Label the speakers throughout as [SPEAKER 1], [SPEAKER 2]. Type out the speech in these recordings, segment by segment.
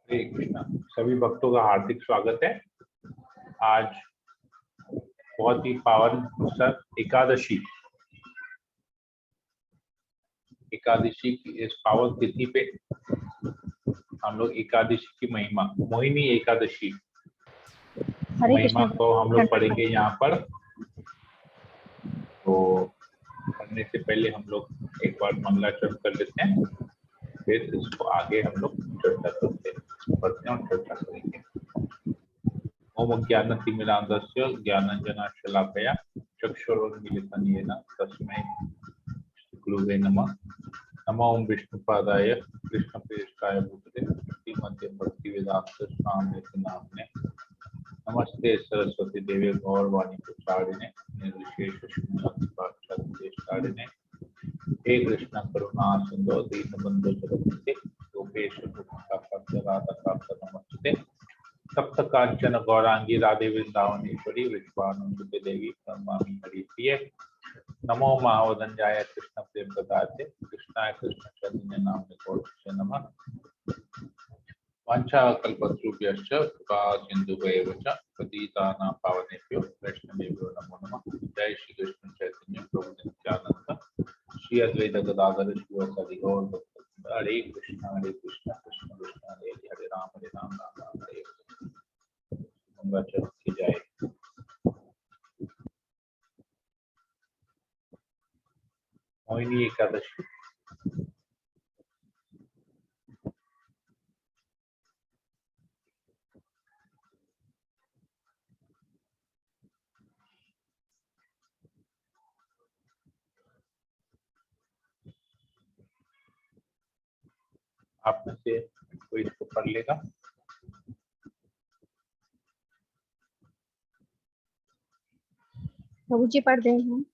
[SPEAKER 1] हरे कृष्णा। सभी भक्तों का हार्दिक स्वागत है। आज बहुत ही पावन अवसर एकादशी की इस पावन तिथि पे हम लोग एकादशी की महिमा, मोहिनी एकादशी महिमा को हम लोग पढ़ेंगे यहाँ पर। तो पढ़ने से पहले हम लोग एक बार मंगलाचरण कर लेते हैं, फिर इसको आगे हम लोग चर्चा करते हैं, पढ़ते हैं और चर्चा करेंगे। ओम ज्ञानतिमिरान्धस्य ज्ञानाञ्जनशलाकया चक्षुरुन्मीलितं येन तस्मै श्रीगुरुवे नमः। नमो ओम विष्णुपादाय कृष्णप्रेष्ठाय भूतले श्रीमते भक्तिवेदांत स्वामी नामने नमस्ते सरस्वती देवी गौरवाणी प्रचारिणे निर्विशेष शून्यवादिने हे कृष्ण करुणा सिंधु दीनबंधु जगत्पते गोपेश नमस्ते सप्त कांचन गौरांगी राधे वृंदावनेश्वरी विश्वानंद देवी परमामी हरिप्रिय नमो महावदंजाय कृष्ण प्रेम प्रदाते कृष्णाय कृष्ण चैतन्य नामने गौरव नमः। वाञ्छा कल्पतरुभ्यश्च कृपा सिन्धुभ्येव च पतितानां पावनेभ्यो वैष्णवेभ्यो नमो नमः। जय श्री कृष्ण चैतन्य प्रभु नित्यानंद श्री अद्वैत गदाधर शिवसदि गौर भक्तवृंद। हरे कृष्ण कृष्ण कृष्ण हरे हरे राम राम राम हरे मंगलाचरण की जाए। मोहिनी एकादशी आप में से कोई इसको पढ़ लेगा?
[SPEAKER 2] प्रभु जी पढ़ रहे हैं।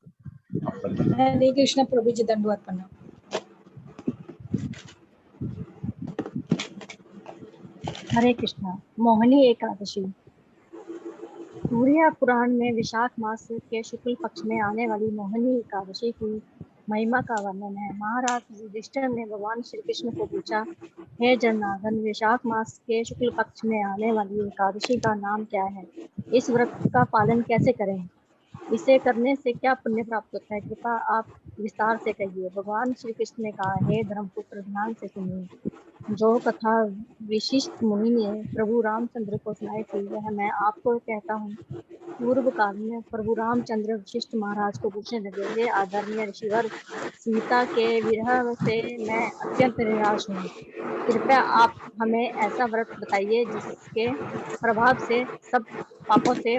[SPEAKER 2] हरे कृष्ण प्रभु जी दंडवत प्रणाम। हरे कृष्णा। मोहिनी एकादशी सूर्य पुराण में विशाख मास के शुक्ल पक्ष में आने वाली मोहिनी एकादशी की महिमा का वर्णन है। महाराज युधिष्ठिर ने भगवान श्री कृष्ण को पूछा, हे जनार्दन, विशाख मास के शुक्ल पक्ष में आने वाली एकादशी का नाम क्या है? इस व्रत का पालन कैसे करें? इसे करने से क्या पुण्य प्राप्त होता है? कृपया आप विस्तार से कहिए। भगवान श्री कृष्ण ने कहा, हे धर्मपुत्र, ध्यान से सुनिए। जो कथा विशिष्ट मुनि ने प्रभु रामचंद्र को सुनाई थी, वह मैं आपको कहता हूँ। पूर्व काल में प्रभु रामचंद्र वशिष्ठ महाराज को पूछने लगे, हे आदरणीय ऋषिवर, सीता के विरह से मैं अत्यंत निराश हूँ। कृपया आप हमें ऐसा व्रत बताइए जिसके प्रभाव से सब पापों से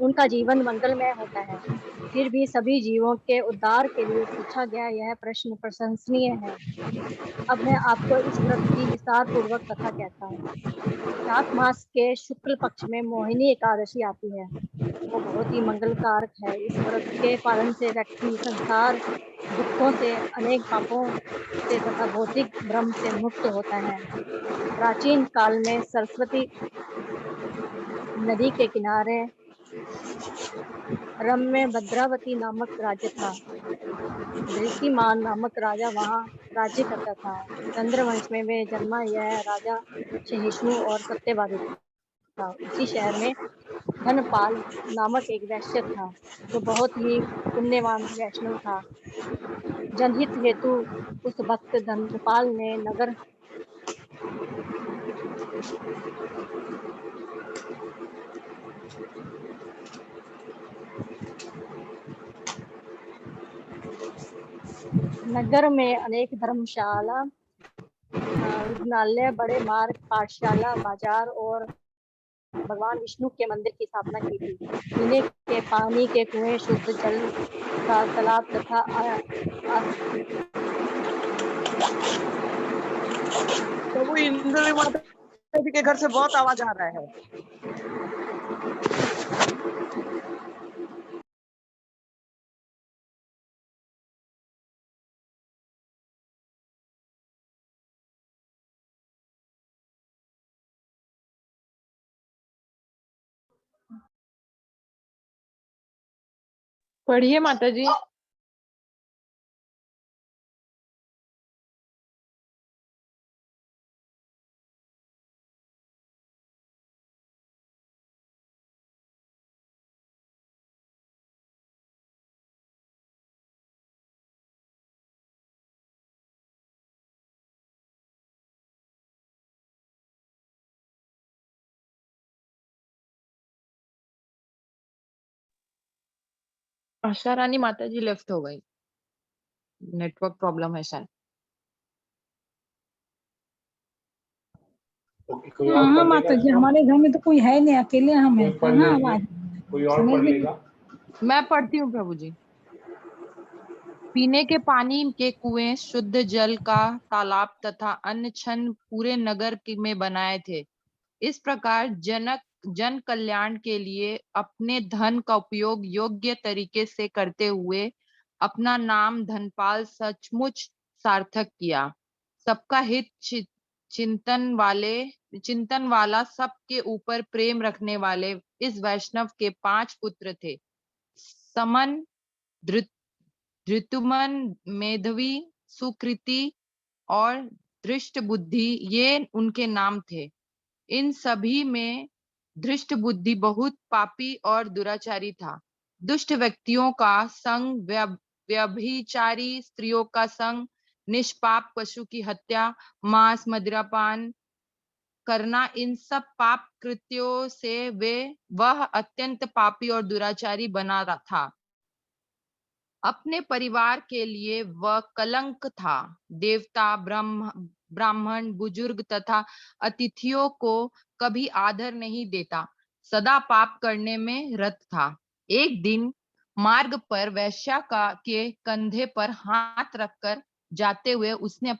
[SPEAKER 2] उनका जीवन मंगलमय होता है। फिर भी सभी जीवों के उद्धार के लिए पूछा गया यह प्रश्न प्रशंसनीय है। अब मैं आपको इस व्रत की विस्तार पूर्वक कथा कहता हूँ। विशाख मास के शुक्ल पक्ष में मोहिनी एकादशी आती है। वो बहुत ही मंगलकारक है। इस व्रत के पालन से व्यक्ति संसार दुखों से, अनेक पापों से तथा भौतिक भ्रम से मुक्त होता है। प्राचीन काल में सरस्वती नदी के किनारे रम में भद्रावती नामक राज्य था। धृतिमान नामक राजा वहाँ राज्य करता था। चंद्रवंश में वे जन्मा यह राजा सहिष्णु और सत्यवादी था। उसी शहर में धनपाल नामक एक वैश्य था, जो बहुत ही पुण्यवान वैष्णव था। जनहित हेतु उस भक्त धनपाल ने नगर में अनेक धर्मशाला, रुग्णालय, बड़े मार्ग, पाठशाला, बाजार और भगवान विष्णु के मंदिर की स्थापना की थी। पीने के पानी के कुएं, शुद्ध जल का तालाब तथा
[SPEAKER 3] प्रभु इंद्र माता जी के घर से बहुत आवाज आ रहा है।
[SPEAKER 4] पढ़िए माता जी। आशा रानी माता जी लेफ्ट हो गई, नेटवर्क प्रॉब्लम है शायद।
[SPEAKER 1] कोई और
[SPEAKER 5] हाँ
[SPEAKER 1] पढ़
[SPEAKER 5] माता
[SPEAKER 1] लेगा
[SPEAKER 5] जी,
[SPEAKER 1] इसको?
[SPEAKER 5] हमारे घर में तो कोई है नहीं, अकेले हम
[SPEAKER 1] कोई
[SPEAKER 5] हैं,
[SPEAKER 1] पढ़
[SPEAKER 5] कहाँ
[SPEAKER 1] लीजिए,
[SPEAKER 5] आवाज
[SPEAKER 1] कोई और
[SPEAKER 5] समझ
[SPEAKER 1] पढ़
[SPEAKER 5] में।
[SPEAKER 1] लेगा?
[SPEAKER 4] मैं पढ़ती हूँ प्रभु जी। पीने के पानी के कुएं, शुद्ध जल का तालाब तथा अन्य छन पूरे नगर में बनाए थे। इस प्रकार जन कल्याण के लिए अपने धन का उपयोग योग्य तरीके से करते हुए अपना नाम धनपाल सचमुच सार्थक किया। सबका हित चिंतन वाला, सबके ऊपर प्रेम रखने वाले इस वैष्णव के 5 पुत्र थे। समन, धृतुमन, मेधवी, सुकृति और दृष्ट बुद्धि, ये उनके नाम थे। इन सभी में धृष्ट बुद्धि बहुत पापी और दुराचारी था। दुष्ट व्यक्तियों का संग, व्यभिचारी स्त्रियों का संग, निष्पाप पशु की हत्या, मांस, मदिरापान करना, इन सब पाप कृत्यों से वह अत्यंत पापी और दुराचारी बना था। अपने परिवार के लिए वह कलंक था। देवता, ब्राह्मण, बुजुर्ग तथा अतिथियों को कभी आदर नहीं देता, सदा पाप करने में रत था। एक दिन मार्ग पर वैश्या के कंधे पर हाथ रखकर जाते हुए उसके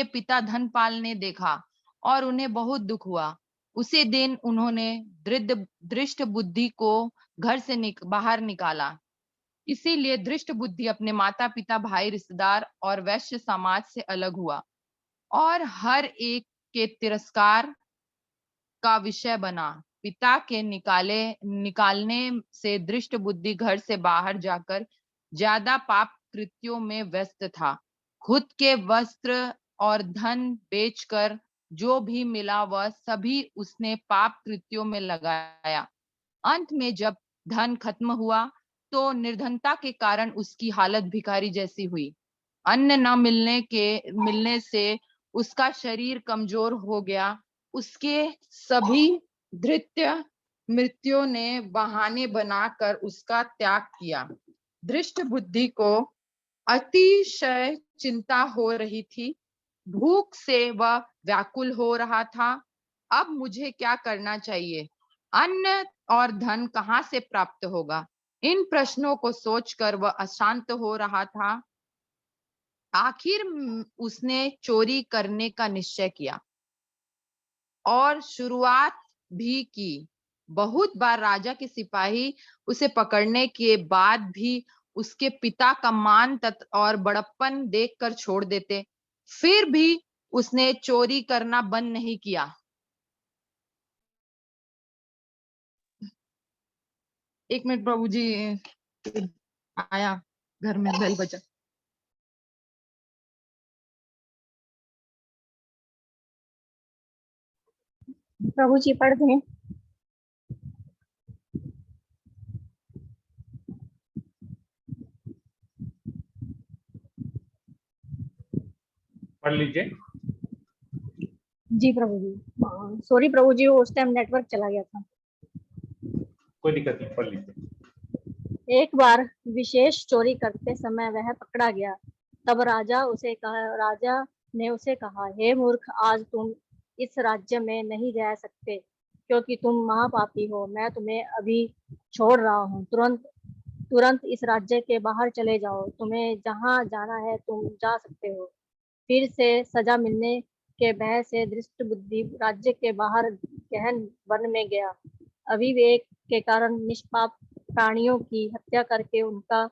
[SPEAKER 4] पिता धनपाल ने देखा और उन्हें बहुत दुख हुआ। उसी दिन उन्होंने दृष्ट बुद्धि को घर से बाहर निकाला। इसीलिए दृष्ट बुद्धि अपने माता पिता, भाई, रिश्तेदार और वैश्य समाज से अलग हुआ और हर एक के तिरस्कार का विषय बना। पिता के निकालने से दृष्ट बुद्धि घर से बाहर जाकर ज्यादा पाप कृत्यों में व्यस्त था। खुद के वस्त्र और धन बेचकर जो भी मिला वह सभी उसने पाप कृत्यों में लगाया। अंत में जब धन खत्म हुआ तो निर्धनता के कारण उसकी हालत भिखारी जैसी हुई। अन्न न मिलने से उसका शरीर कमजोर हो गया। उसके सभी धृत्य मृत्यु ने बहाने बनाकर उसका त्याग किया। दृष्ट बुद्धि को अतिशय चिंता हो रही थी। भूख से वह व्याकुल हो रहा था। अब मुझे क्या करना चाहिए? अन्न और धन कहाँ से प्राप्त होगा? इन प्रश्नों को सोचकर वह अशांत हो रहा था। आखिर उसने चोरी करने का निश्चय किया और शुरुआत भी की। बहुत बार राजा के सिपाही उसे पकड़ने के बाद भी उसके पिता का मान और बड़प्पन देखकर छोड़ देते, फिर भी उसने चोरी करना बंद नहीं किया। एक मिनट प्रभु जी, आया, घर में बेल बजा।
[SPEAKER 2] प्रभु जी पढ़ दें।
[SPEAKER 1] पढ़ लीजिए।
[SPEAKER 2] जी प्रभु जी, सॉरी प्रभु जी, उस टाइम नेटवर्क चला गया था।
[SPEAKER 1] कोई दिक्कत नहीं, पढ़ लीजिए।
[SPEAKER 2] एक बार विशेष चोरी करते समय वह पकड़ा गया। तब राजा ने उसे कहा, हे मूर्ख, आज तुम इस राज्य में नहीं रह सकते क्योंकि तुम महापापी हो। मैं तुम्हें अभी छोड़ रहा हूँ। तुरंत इस राज्य के बाहर चले जाओ। तुम्हें जहाँ जाना है तुम जा सकते हो। फिर से सजा मिलने के भय से दृष्ट बुद्धि राज्य के बाहर गहन वन में गया। अविवेक के कारण निष्पाप प्राणियों की हत्या करके उनका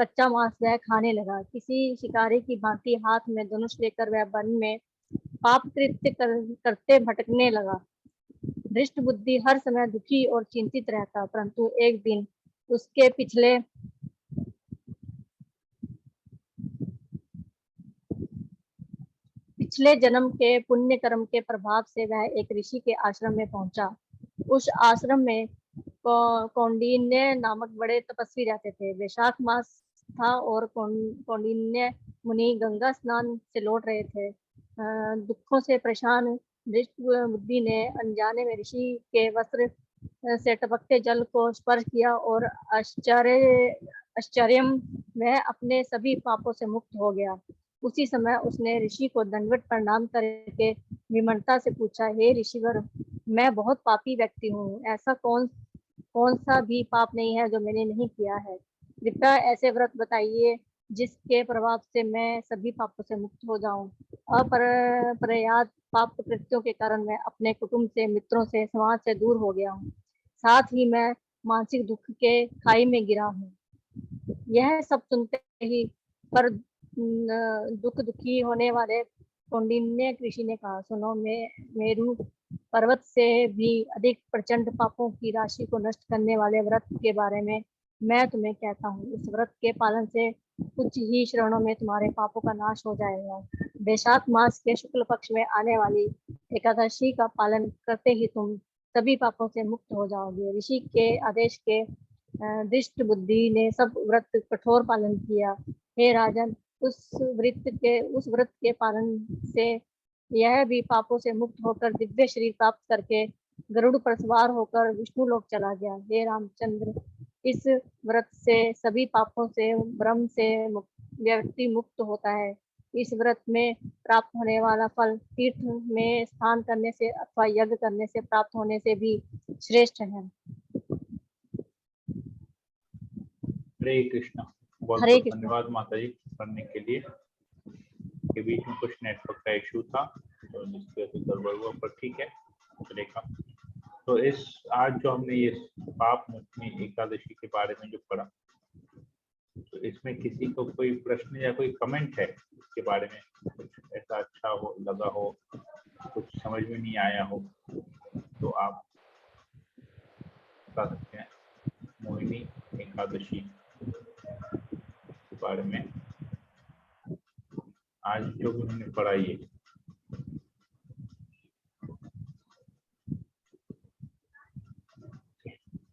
[SPEAKER 2] कच्चा मांस वह खाने लगा। किसी शिकारी की भांति हाथ में धनुष लेकर वह वन में पाप कृत्य करते भटकने लगा। दृष्ट बुद्धि हर समय दुखी और चिंतित रहता, परंतु एक दिन उसके पिछले जन्म के पुण्य कर्म के प्रभाव से वह एक ऋषि के आश्रम में पहुंचा। उस आश्रम में कौंडिन्य नामक बड़े तपस्वी रहते थे। वैशाख मास था और कौंडिन्य मुनि गंगा स्नान से लौट रहे थे। दुखों से परेशान दृष्ट बुद्धि ने अनजाने में ऋषि के वस्त्र से टपकते जल को स्पर्श किया और आश्चर्य वह अपने सभी पापों से मुक्त हो गया। उसी समय उसने ऋषि को दंडवत प्रणाम करके विनम्रता से पूछा, हे ऋषिवर, मैं बहुत पापी व्यक्ति हूँ। ऐसा कौन सा भी पाप नहीं है जो मैंने नहीं किया है। कृपया ऐसे व्रत बताइए जिसके प्रभाव से मैं सभी पापों से मुक्त हो जाऊं। अपर्याप्त पाप कृत्यों के कारण मैं अपने कुटुंब से, मित्रों से, समाज से दूर हो गया हूँ। साथ ही मैं मानसिक दुख के खाई में गिरा हूँ। यह सब सुनते ही पर दुखी होने वाले कौंडिन्य ऋषि ने कहा, सुनो, मेरु पर्वत से भी अधिक प्रचंड पापों की राशि को नष्ट करने वाले व्रत के बारे में मैं तुम्हें कहता हूँ। इस व्रत के पालन से कुछ ही क्षणों में तुम्हारे पापों का नाश हो जाएगा। वैशाख मास के शुक्ल पक्ष में आने वाली एकादशी का पालन करते ही तुम सभी पापों से मुक्त हो जाओगे। ऋषि के आदेश के दुष्ट बुद्धि ने सब व्रत कठोर पालन किया। हे राजन, उस व्रत के पालन से यह भी पापों से मुक्त होकर दिव्य शरीर प्राप्त करके गरुड़ पर सवार होकर विष्णु लोक चला गया। हे रामचंद्र, इस व्रत से सभी पापों से, भ्रम से व्यक्ति मुक्त होता है। इस व्रत में प्राप्त होने वाला फल तीर्थ में स्नान करने से अथवा यज्ञ करने से प्राप्त होने से भी श्रेष्ठ है।
[SPEAKER 1] हरे कृष्णा। बहुत
[SPEAKER 2] हरे
[SPEAKER 1] बहुत
[SPEAKER 2] कृष्णा।
[SPEAKER 1] धन्यवाद माता जी पढ़ने के लिए। के बीच में कुछ नेटवर्क का इशू था तो जिसकी वजह से गड़बड़ हुआ, पर ठीक है, चलेगा। तो इस आज जो हमने ये पाप मुक्ति एकादशी के बारे में जो पढ़ा, तो इसमें किसी को कोई प्रश्न या कोई कमेंट है इसके बारे में, कुछ ऐसा अच्छा हो लगा हो, कुछ समझ में नहीं आया हो, तो आप बता सकते हैं। मोहिनी एकादशी के बारे में आज जो भी हमने पढ़ा, ये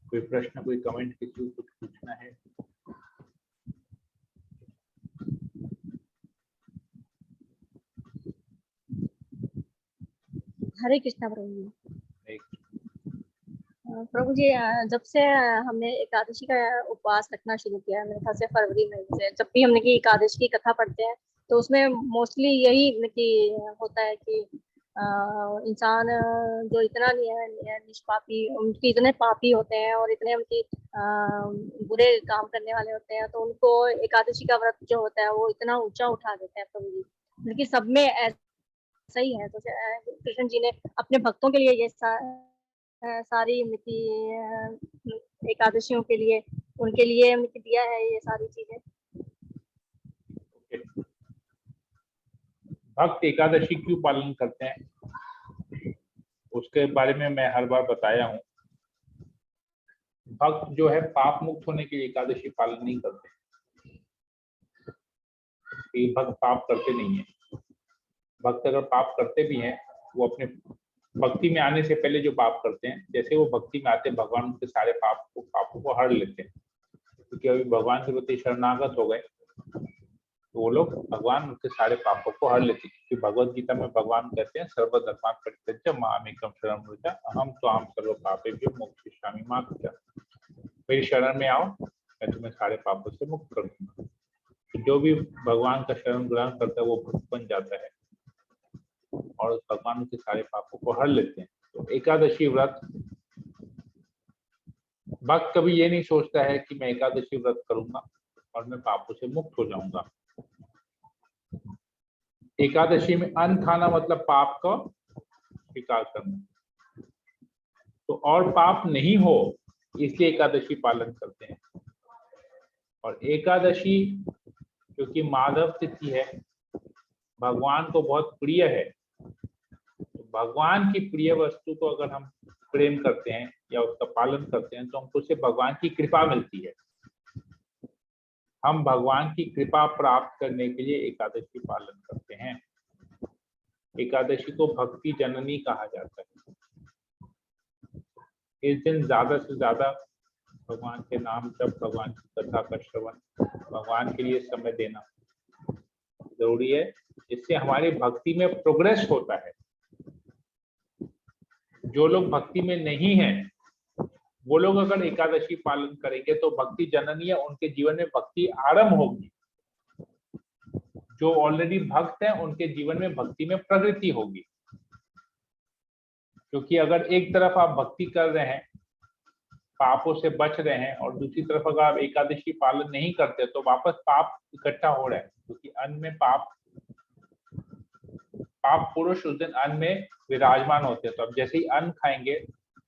[SPEAKER 1] कोई प्रश्न, कोई कमेंट, किसी को कुछ पूछना है?
[SPEAKER 2] हरे कृष्णा प्रभु जी।
[SPEAKER 1] एक
[SPEAKER 2] प्रभु जी, जब से हमने एकादशी का उपवास रखना शुरू किया, मेरे ख्याल से फरवरी महीने से, जब भी हमने की एकादशी की कथा पढ़ते हैं तो उसमें मोस्टली यही कि होता है कि इंसान जो इतना निष्पापी, उनके इतने पापी होते हैं और इतने उनकी बुरे काम करने वाले होते हैं, तो उनको एकादशी का व्रत जो होता है वो इतना ऊंचा उठा देते हैं प्रभु जी। बल्कि सब में ऐसा ही है। तो कृष्ण जी ने अपने भक्तों के लिए ये सारी एकादशियों के लिए, उनके लिए दिया है ये सारी चीजें।
[SPEAKER 1] भक्त एकादशी क्यों पालन करते हैं उसके बारे में मैं हर बार बताया हूँ। भक्त जो है पाप मुक्त होने के लिए एकादशी पालन नहीं करते। ये भक्त पाप करते नहीं है। भक्त अगर पाप करते भी हैं, वो अपने भक्ति में आने से पहले जो पाप करते हैं, जैसे वो भक्ति में आते हैं भगवान उनके सारे पापों को हर लेते हैं, क्योंकि अभी भगवान के प्रति शरणागत हो गए तो वो लोग भगवान उनके सारे पापों को हर लेते हैं। क्योंकि भगवत गीता में भगवान कहते हैं, सर्वधर्मान् परित्यज्य मामेकं शरणं व्रज अहम त्वां सर्व पापेभ्यो मोक्षयिष्यामि मा शुचः। मेरी शरण में आओ, मैं तुम्हें सारे पापों से मुक्त कर दूंगा। तो जो भी भगवान का शरण ग्रहण करता है वो भक्त बन जाता है और भगवान के सारे पापों को हर लेते हैं। तो एकादशी व्रत, भक्त कभी ये नहीं सोचता है कि मैं एकादशी व्रत करूंगा और मैं पापों से मुक्त हो जाऊंगा। एकादशी में अन्न खाना मतलब पाप का स्वीकार करना। तो और पाप नहीं हो इसलिए एकादशी पालन करते हैं। और एकादशी क्योंकि माधव तिथि है, भगवान को बहुत प्रिय है, तो भगवान की प्रिय वस्तु को अगर हम प्रेम करते हैं या उसका पालन करते हैं तो हमको उससे भगवान की कृपा मिलती है। हम भगवान की कृपा प्राप्त करने के लिए एकादशी पालन करते हैं। एकादशी को भक्ति जननी कहा जाता है। इस दिन ज्यादा से ज्यादा भगवान के नाम जप, भगवान की कथा का श्रवण, भगवान के लिए समय देना जरूरी है। इससे हमारी भक्ति में प्रोग्रेस होता है। जो लोग भक्ति में नहीं हैं वो लोग अगर एकादशी पालन करेंगे तो भक्ति जननी है, उनके जीवन में भक्ति आरंभ होगी। जो ऑलरेडी भक्त हैं उनके जीवन में भक्ति में प्रगति होगी। क्योंकि अगर एक तरफ आप भक्ति कर रहे हैं, पापों से बच रहे हैं, और दूसरी तरफ अगर आप एकादशी पालन नहीं करते तो वापस पाप इकट्ठा हो रहा है। क्योंकि अन्न में पाप पुरुष उस दिन अन्न में विराजमान होते हैं। तो अब जैसे ही अन्न खाएंगे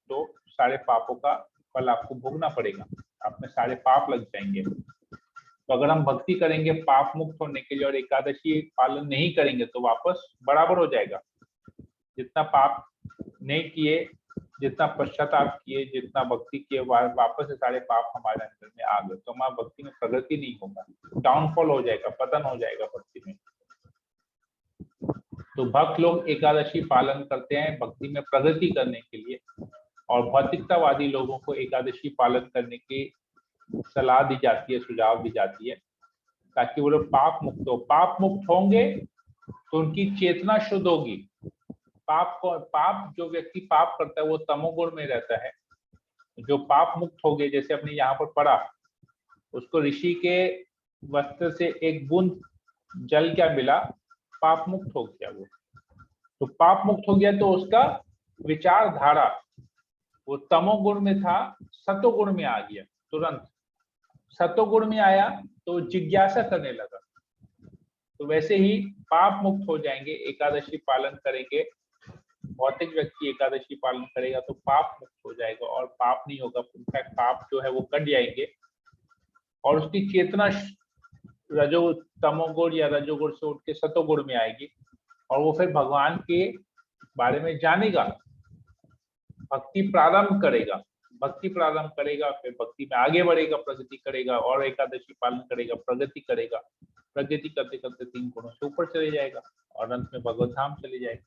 [SPEAKER 1] तो सारे पापों का फल आपको भोगना पड़ेगा, आप में सारे पाप लग जाएंगे। तो अगर हम भक्ति करेंगे पाप मुक्त होने के लिए और एकादशी पालन नहीं करेंगे तो वापस बराबर हो जाएगा। जितना पाप नहीं किए, जितना पश्चाताप किए, जितना भक्ति किए, वापस से सारे पाप हमारे अंदर में आ गए तो हमारा भक्ति में प्रगति नहीं होगा, डाउनफॉल हो जाएगा, पतन हो जाएगा भक्ति में। तो भक्त लोग एकादशी पालन करते हैं भक्ति में प्रगति करने के लिए, और भौतिकतावादी लोगों को एकादशी पालन करने की सलाह दी जाती है, सुझाव दी जाती है, ताकि वो लोग पाप मुक्त हो। पाप मुक्त होंगे तो उनकी चेतना शुद्ध होगी। पाप जो व्यक्ति पाप करता है वो तमोगुण में रहता है। जो पाप मुक्त हो गए, जैसे अपने यहाँ पर पढ़ा, उसको ऋषि के वस्त्र से एक बूंद जल क्या मिला, पाप मुक्त हो गया वो। तो पाप मुक्त हो गया तो उसका विचारधारा वो तमोगुण में था, सतोगुण में आ गया। तुरंत सतोगुण में आया तो जिज्ञासा करने लगा। तो वैसे ही पाप मुक्त हो जाएंगे, एकादशी पालन करेंगे। भौतिक व्यक्ति एकादशी पालन करेगा तो पाप मुक्त हो जाएगा और पाप नहीं होगा, इनफैक्ट पाप जो है वो कट जाएंगे और उसकी चेतना तमोगुण या रजोगुण से उठ के सतोगुण में आएगी और वो फिर भगवान के बारे में जानेगा, भक्ति प्रारंभ करेगा, फिर भक्ति में आगे बढ़ेगा, प्रगति करेगा और एकादशी पालन करेगा, प्रगति करेगा। प्रगति करते करते 3 गुणों से ऊपर चले जाएगा और अंत में भगवत धाम चले जाएगा।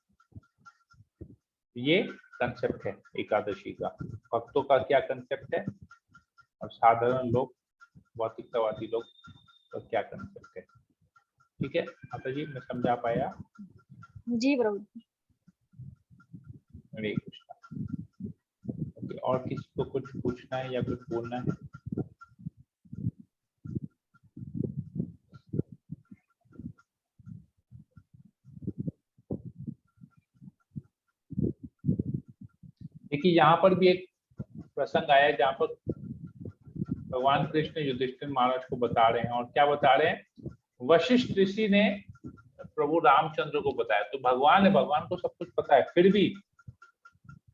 [SPEAKER 1] ये कंसेप्ट है एकादशी का। भक्तों का क्या कंसेप्ट है और साधारण लोग, भौतिकतावादी लोग का क्या कंसेप्ट है। ठीक है माता जी, मैं समझा पाया?
[SPEAKER 2] जी प्रभु।
[SPEAKER 1] हरे कृष्णा। और किसी को कुछ पूछना है या कुछ बोलना है? देखिए यहाँ पर भी एक प्रसंग आया जहाँ पर भगवान कृष्ण युधिष्ठिर महाराज को बता रहे हैं, और क्या बता रहे हैं, वशिष्ठ ऋषि ने प्रभु रामचंद्र को बताया। तो भगवान है, भगवान को सब कुछ पता है, फिर भी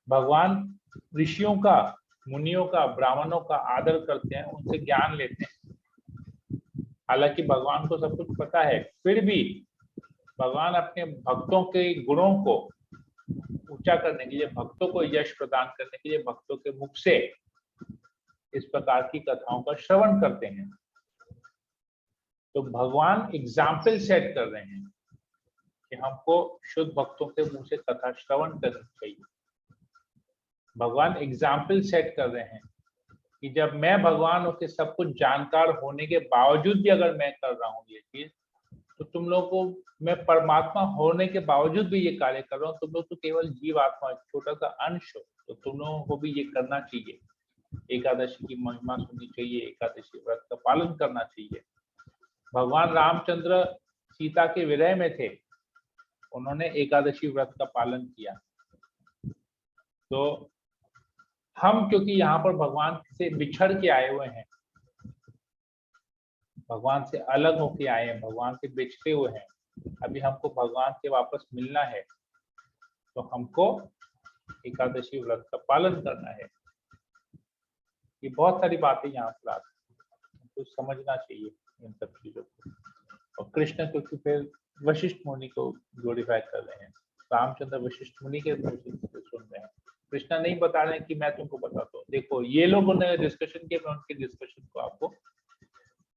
[SPEAKER 1] भगवान ऋषियों का, मुनियों का, ब्राह्मणों का आदर करते हैं, उनसे ज्ञान लेते हैं। हालांकि भगवान को सब कुछ पता है, फिर भी भगवान अपने भक्तों के गुणों को ऊंचा करने के लिए, भक्तों को यश प्रदान करने के लिए भक्तों के मुख से इस प्रकार की कथाओं का श्रवण करते हैं। तो भगवान एग्जाम्पल सेट कर रहे हैं कि हमको शुद्ध भक्तों के मुंह से कथा श्रवण करनी चाहिए। भगवान एग्जाम्पल सेट कर रहे हैं कि जब मैं भगवान के सब कुछ जानकार होने के बावजूद भी अगर मैं कर रहा हूँ ये चीज, तो तुम लोग को, मैं परमात्मा होने के बावजूद भी ये कार्य कर रहा हूँ, तुम लोग तो केवल जीव आत्मा, छोटा सा अंश हो, तो तुम लोगों को भी ये करना चाहिए। एकादशी की महिमा सुननी चाहिए, एकादशी व्रत का पालन करना चाहिए। भगवान रामचंद्र सीता के विरह में थे, उन्होंने एकादशी व्रत का पालन किया। तो हम क्योंकि यहाँ पर भगवान से बिछड़ के आए हुए हैं, भगवान से अलग होके आए हैं, भगवान से बिछड़े हुए हैं, अभी हमको भगवान से वापस मिलना है, तो हमको एकादशी व्रत का पालन करना है। ये बहुत सारी बातें यहाँ पर आती हैं, तो समझना चाहिए इन सब चीजों को। और कृष्ण क्योंकि फिर वशिष्ठ मुनि को ग्लोरीफाई कर रहे हैं, रामचंद्र वशिष्ठ मुनि के सुन रहे हैं। कृष्णा नहीं बता रहे हैं कि मैं तुमको बताता हूँ, देखो ये लोगों ने डिस्कशन किया, मैं उनके डिस्कशन को आपको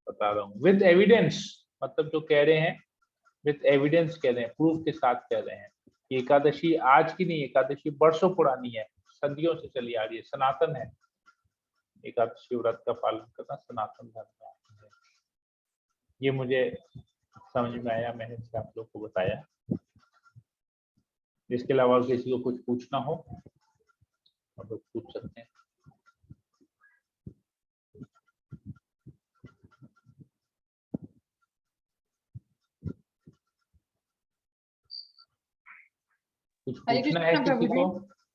[SPEAKER 1] बता रहा हूँ विद एविडेंस। मतलब जो कह रहे हैं विद एविडेंस कह रहे हैं, प्रूफ के साथ कह रहे हैं कि एकादशी आज की नहीं, एकादशी वर्षों पुरानी है, सदियों से चली आ रही है, सनातन है। एकादशी व्रत का पालन करना सनातन धर्म है। ये मुझे समझ में आया, मैंने इसे आप लोग को बताया। इसके अलावा किसी को कुछ पूछना हो आप लोग पूछ सकते हैं। कुछ
[SPEAKER 4] हरे
[SPEAKER 1] पूछना है
[SPEAKER 4] कृष्णा प्रभु
[SPEAKER 1] किसी
[SPEAKER 4] जी।
[SPEAKER 1] को?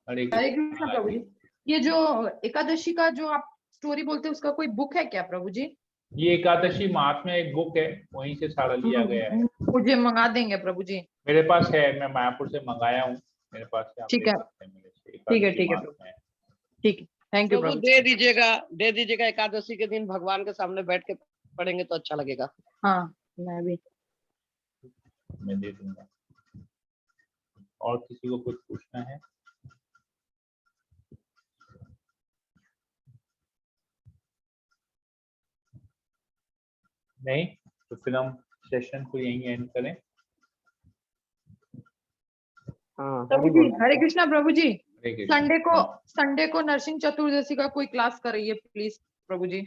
[SPEAKER 1] हरे
[SPEAKER 4] हरे
[SPEAKER 1] कृष्ण
[SPEAKER 4] कृष्णा
[SPEAKER 1] महाराज
[SPEAKER 4] प्रभु
[SPEAKER 1] जी।
[SPEAKER 4] जी, ये जो एकादशी का जो आप स्टोरी बोलते हैं उसका कोई बुक है क्या प्रभु जी?
[SPEAKER 1] ये एकादशी महात्म्य एक बुक है, वहीं से सारा लिया गया है।
[SPEAKER 4] मुझे मंगा देंगे प्रभु जी।
[SPEAKER 1] मेरे पास है, मैं मायापुर से मंगाया हूँ, मेरे पास है, आप
[SPEAKER 4] ठीक
[SPEAKER 1] ले
[SPEAKER 4] है,
[SPEAKER 1] सकते हैं मेरे से।
[SPEAKER 4] ठीक है,
[SPEAKER 1] एकादशी
[SPEAKER 4] ठीक है
[SPEAKER 1] महात्म्य है।
[SPEAKER 4] ठीक है, थैंक यू
[SPEAKER 3] प्रभु
[SPEAKER 4] प्रभु।
[SPEAKER 3] दे दीजिएगा एकादशी के दिन भगवान के सामने बैठ के पढ़ेंगे तो अच्छा लगेगा।
[SPEAKER 4] हाँ मैं भी।
[SPEAKER 1] मैं दे दूंगा। और किसी को कुछ पूछना है? नहीं, तो फिर हम सेशन को यहीं एंड करें।
[SPEAKER 3] हाँ
[SPEAKER 4] प्रभु जी, हरे कृष्णा प्रभु जी।
[SPEAKER 1] हरे कृष्ण।
[SPEAKER 4] संडे को नरसिंह चतुर्दशी का कोई क्लास कराइए प्लीज प्रभु जी।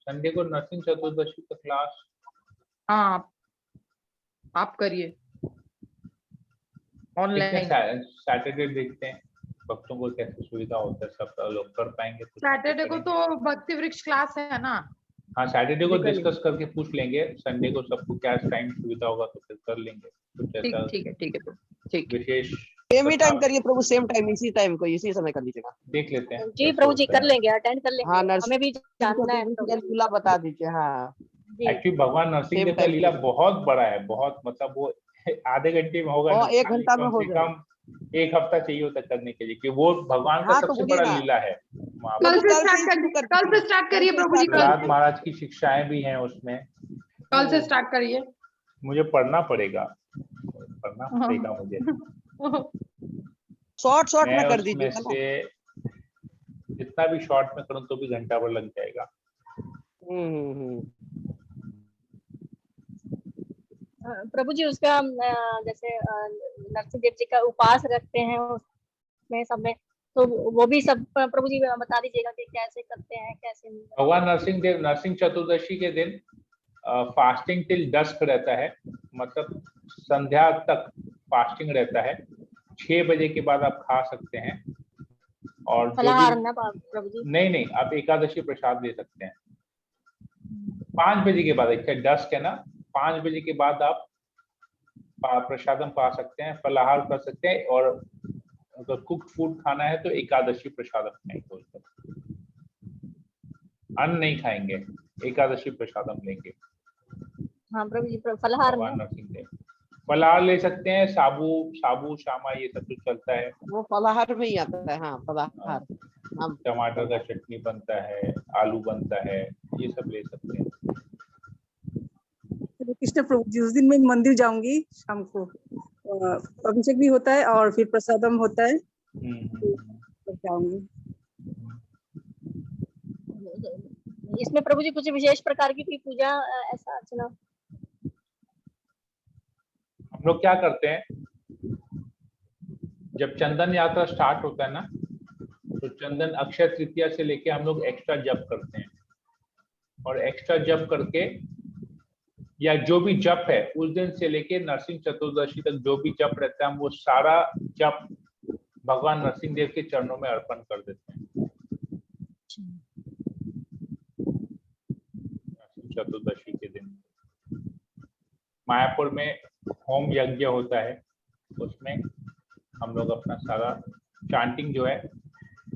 [SPEAKER 1] संडे को नरसिंह चतुर्दशी का क्लास?
[SPEAKER 4] हाँ आप करिए ऑनलाइन।
[SPEAKER 1] सैटरडे देखते हैं भक्तों को कैसे सुविधा होता है, सब लोग कर पाएंगे तो
[SPEAKER 4] सैटरडे को
[SPEAKER 1] करेंगे।
[SPEAKER 4] तो भक्ति वृक्ष क्लास है ना?
[SPEAKER 1] हाँ, सैटरडे को
[SPEAKER 4] जी, करिए।
[SPEAKER 1] डिस्कस करके पूछ लेंगे, संडे को सबको क्या टाइम सुविधा होगा तो फिर कर लेंगे कुछ
[SPEAKER 4] ठीक
[SPEAKER 1] ऐसा
[SPEAKER 4] ठीक है, ठीक है प्रभु, ठीक है।
[SPEAKER 1] विशेष
[SPEAKER 3] सेम ही टाइम
[SPEAKER 1] प्रस्ताव
[SPEAKER 3] करिए प्रभु, सेम टाइम, इसी टाइम को इसी समय कर लीजिएगा।
[SPEAKER 1] देख लेते हैं
[SPEAKER 2] जी
[SPEAKER 1] कैसे
[SPEAKER 2] प्रभु जी,
[SPEAKER 1] होता
[SPEAKER 2] कर
[SPEAKER 1] है।
[SPEAKER 2] लेंगे, अटेंड कर
[SPEAKER 3] हाँ
[SPEAKER 2] लेंगे, हमें भी जानना है
[SPEAKER 3] नरसिंह
[SPEAKER 2] प्रभु जी।
[SPEAKER 3] लीला बता दीजिए। हाँ
[SPEAKER 2] जी
[SPEAKER 1] एक्चुअली भगवान नरसिंह
[SPEAKER 3] सेम
[SPEAKER 1] देव का
[SPEAKER 3] टाइम
[SPEAKER 1] लीला बहुत बड़ा है, बहुत, मतलब वो आधे घंटे में होगा
[SPEAKER 3] और
[SPEAKER 1] नहीं,
[SPEAKER 3] 1 घंटा में
[SPEAKER 1] कम
[SPEAKER 3] हो
[SPEAKER 1] से
[SPEAKER 3] जाएगा।
[SPEAKER 1] कम 1 हफ्ता चाहिए होता करने के लिए, कि वो भगवान का
[SPEAKER 3] हाँ तो
[SPEAKER 1] सबसे
[SPEAKER 3] बोलिए
[SPEAKER 1] बड़ा
[SPEAKER 3] ना,
[SPEAKER 1] लीला है वहाँ
[SPEAKER 4] कल
[SPEAKER 1] पर।
[SPEAKER 4] से
[SPEAKER 3] कल
[SPEAKER 4] स्टार्ट
[SPEAKER 3] से
[SPEAKER 4] कर
[SPEAKER 3] शुरू कर
[SPEAKER 4] कल से
[SPEAKER 3] दीजिए।
[SPEAKER 4] स्टार्ट
[SPEAKER 3] कल
[SPEAKER 4] करिए
[SPEAKER 3] से
[SPEAKER 4] प्रभु जी,
[SPEAKER 3] start
[SPEAKER 4] कल
[SPEAKER 1] प्रहलाद महाराज की शिक्षाएं भी हैं उसमें।
[SPEAKER 4] कल से स्टार्ट करिए।
[SPEAKER 1] मुझे पढ़ना पड़ेगा मुझे।
[SPEAKER 3] शॉर्ट
[SPEAKER 1] मैं
[SPEAKER 3] में कर
[SPEAKER 1] उसमें
[SPEAKER 3] दीजिएगा ना।
[SPEAKER 1] से जितना भी शॉर्ट में करूँ तो भी घंटा भर लग जाएगा।
[SPEAKER 3] हम्म।
[SPEAKER 2] प्रभु जी, उसका जैसे नरसिंह देव जी का उपवास रखते हैं उसमें सब में, तो वो भी सब प्रभु जी बता दीजिएगा कि कैसे करते हैं कैसे नहीं।
[SPEAKER 1] भगवान नरसिंह देव नरसिंह चतुर्दशी के दिन फास्टिंग टिल डस्क रहता है, मतलब संध्या तक फास्टिंग रहता है। 6 बजे के बाद आप खा सकते हैं, और जो
[SPEAKER 2] फलाहार
[SPEAKER 1] भी
[SPEAKER 2] ना प्रभु जी?
[SPEAKER 1] नहीं, आप एकादशी प्रसाद ले सकते हैं। 5 बजे के बाद, अच्छा डस्क है ना, 5 बजे के बाद आप प्रसादम पा सकते हैं, फलाहार कर सकते हैं, और अगर कुक्ड फूड खाना है तो एकादशी प्रसादम खाएंगे, अन्न नहीं खाएंगे, एकादशी प्रसादम लेंगे।
[SPEAKER 2] हाँ प्रभु जी, फलाहार
[SPEAKER 1] भगवान
[SPEAKER 2] ना?
[SPEAKER 1] नरसिंह देव फलाहार ले सकते हैं, साबू शामा ये सब कुछ चलता है।
[SPEAKER 3] वो फलाहार में ही आता है। हाँ फलाहार। हाँ
[SPEAKER 1] टमाटर का चटनी बनता है, आलू बनता है, ये सब ले सकते हैं।
[SPEAKER 5] हरे कृष्ण प्रभु जी, उस दिन मैं मंदिर जाऊंगी शाम को, अभिषेक भी होता है और फिर प्रसादम होता है, तो जाऊंगी।
[SPEAKER 2] इसमें प्रभु जी कुछ विशेष प्रकार की पूजा ऐसा अर्चना?
[SPEAKER 1] हम लोग क्या करते हैं, जब चंदन यात्रा स्टार्ट होता है ना, तो चंदन अक्षय तृतीया से लेके हम लोग एक्स्ट्रा जप करते हैं, और एक्स्ट्रा जप करके, या जो भी जप है उस दिन से लेके नरसिंह चतुर्दशी तक जो भी जप रहता है, हम वो सारा जप भगवान नरसिंह देव के चरणों में अर्पण कर देते हैं। चतुर्दशी के दिन मायापुर में होम यज्ञ होता है, उसमें हम लोग अपना सारा चांटिंग जो है,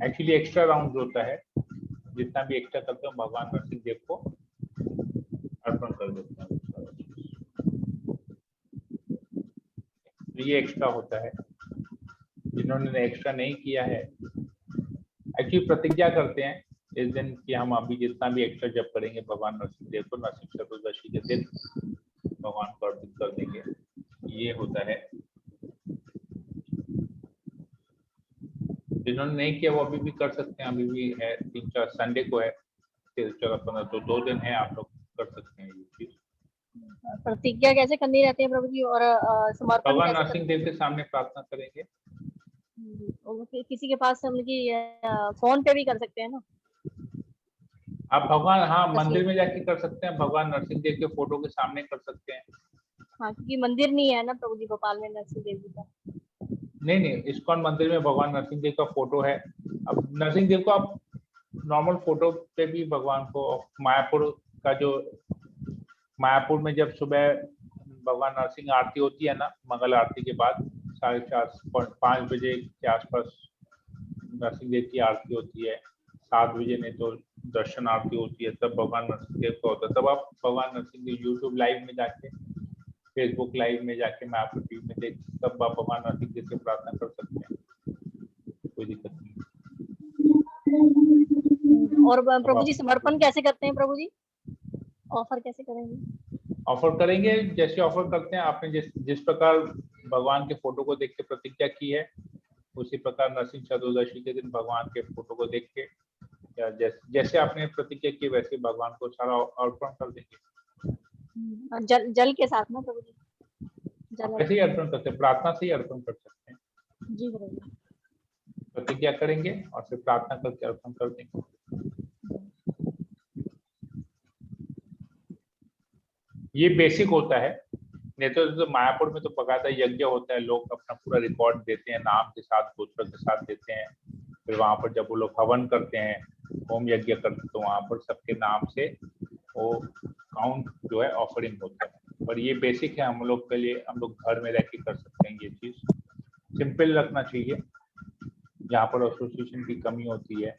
[SPEAKER 1] एक्चुअली एक्स्ट्रा राउंड होता है, जितना भी एक्स्ट्रा करते हैं भगवान नरसिंह देव को अर्पण कर देते हैं। ये एक्स्ट्रा होता है, जिन्होंने एक्स्ट्रा नहीं किया है एक्चुअली प्रतिज्ञा करते हैं इस दिन कि हम अभी जितना भी एक्स्ट्रा जप करेंगे भगवान नरसिंह देव को नरसिंह चतुर्दशी के दिन भगवान को अर्पित कर देंगे, ये होता है। जिन्होंने नहीं किया वो अभी भी कर सकते हैं, अभी भी है, 3-4 संडे को है, 13-14-15 तो 2 दिन है, आप लोग कर सकते हैं ये चीज।
[SPEAKER 2] प्रतिज्ञा कैसे करनी रहती है प्रभु जी, और समर्पण
[SPEAKER 1] भगवान
[SPEAKER 2] कैसे
[SPEAKER 1] नरसिंह देव के सामने प्रार्थना करेंगे।
[SPEAKER 2] किसी के पास हम फोन पे भी कर सकते हैं ना?
[SPEAKER 1] आप भगवान, हाँ,
[SPEAKER 2] तस्वीर।
[SPEAKER 1] मंदिर में जाके कर सकते हैं, भगवान नरसिंह देव के फोटो के सामने कर सकते हैं।
[SPEAKER 2] हाँ, क्योंकि मंदिर नहीं है ना प्रभु जी भोपाल में नरसिंह देव जी का।
[SPEAKER 1] नहीं, इस्कॉन मंदिर में भगवान नरसिंह देव का फोटो है। अब नरसिंह देव को आप नॉर्मल फोटो पे भी भगवान को, मायापुर में जब सुबह भगवान नरसिंह आरती होती है ना, मंगल आरती के बाद 4:30 5 बजे के आसपास नरसिंह देव की आरती होती है। 7 बजे नहीं तो दर्शन आरती होती है, तब भगवान नरसिंह देव का होता है। तब आप भगवान नरसिंह देव यूट्यूब लाइव में जाके, फेसबुक लाइव में जाके, मैं आपको टीवी में देख, तब आप भगवान नरसिंह देव से प्रार्थना कर सकते हैं, कोई दिक्कत नहीं।
[SPEAKER 2] और प्रभु जी समर्पण कैसे करते हैं प्रभु जी? ऑफर कैसे करेंगे?
[SPEAKER 1] ऑफर करेंगे जैसे ऑफर करते हैं आपने, जिस प्रकार भगवान के फोटो को देख के प्रतिज्ञा की है, उसी प्रकार नरसिंह चतुर्दशी के दिन भगवान के फोटो को देख के, या जैसे आपने प्रतिज्ञा की वैसे भगवान को सारा अर्पण कर देंगे।
[SPEAKER 2] जल के साथ ना प्रभु जी?
[SPEAKER 1] ऐसे ही अर्पण करते हैं, प्रार्थना से ही अर्पण कर सकते हैं
[SPEAKER 2] जी प्रभु जी।
[SPEAKER 1] प्रतिज्ञा करेंगे और फिर प्रार्थना करके अर्पण कर देंगे। ये बेसिक होता है। नहीं तो मायापुर में तो बकायदा यज्ञ होता है, लोग अपना पूरा रिकॉर्ड देते हैं, नाम के साथ, गोत्र के साथ देते हैं। फिर वहां पर जब वो लोग हवन करते हैं, होम यज्ञ करते हैं, तो वहां पर सबके नाम से वो काउंट जो है ऑफरिंग होता है। पर ये बेसिक है हम लोग के लिए, हम लोग घर में रह के कर सकते हैं। ये चीज सिंपल रखना चाहिए। जहाँ पर एसोसिएशन की कमी होती है,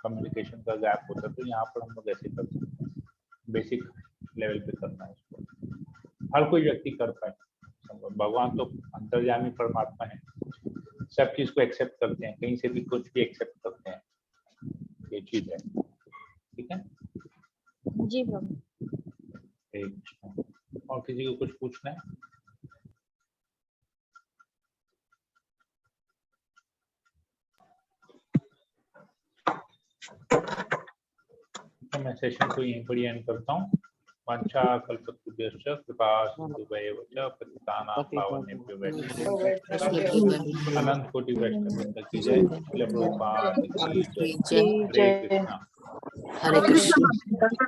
[SPEAKER 1] कम्युनिकेशन का गैप होता है, तो यहाँ पर हम लोग ऐसे कर सकते हैं। बेसिक लेवल पे करना है इसको, हर कोई व्यक्ति कर पाए। भगवान तो अंतर्यामी परमात्मा है, सब चीज को एक्सेप्ट करते हैं, कहीं से भी कुछ भी एक्सेप्ट करते हैं, ये चीज है। ठीक है
[SPEAKER 2] जी प्रभु।
[SPEAKER 1] और किसी को कुछ पूछना है? तो मैं सेशन को यहीं पर एंड करता हूँ। वांछा कल्पतरुभ्यश्च कृपा सिन्धुभ्येव च पतितानां पावनेभ्यो वैष्णवेभ्यो अनंत कोटि वैष्णव की जय। श्रील प्रभुपाद की जय। हरे कृष्णा।
[SPEAKER 4] हरे कृष्ण।